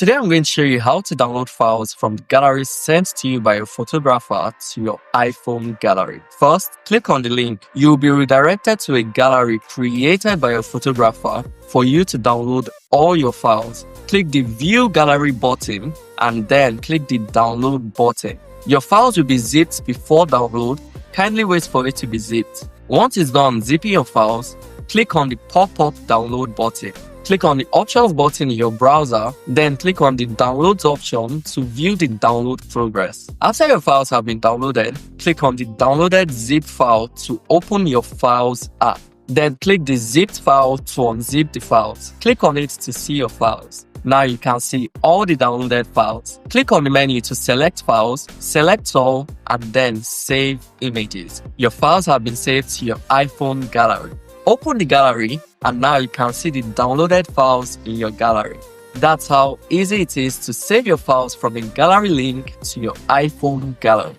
Today I'm going to show you how to download files from the gallery sent to you by your photographer to your iPhone gallery. First, click on the link. You'll be redirected to a gallery created by your photographer for you to download all your files. Click the View Gallery button and then click the Download button. Your files will be zipped before download. Kindly wait for it to be zipped. Once it's done zipping your files, click on the pop-up download button. Click on the Options button in your browser, then click on the Downloads option to view the download progress. After your files have been downloaded, click on the Downloaded zip file to open your Files app. Then click the zipped file to unzip the files. Click on it to see your files. Now you can see all the downloaded files. Click on the menu to select files, select all, and then save images. Your files have been saved to your iPhone gallery. Open the gallery and now you can see the downloaded files in your gallery. That's how easy it is to save your files from a gallery link to your iPhone gallery.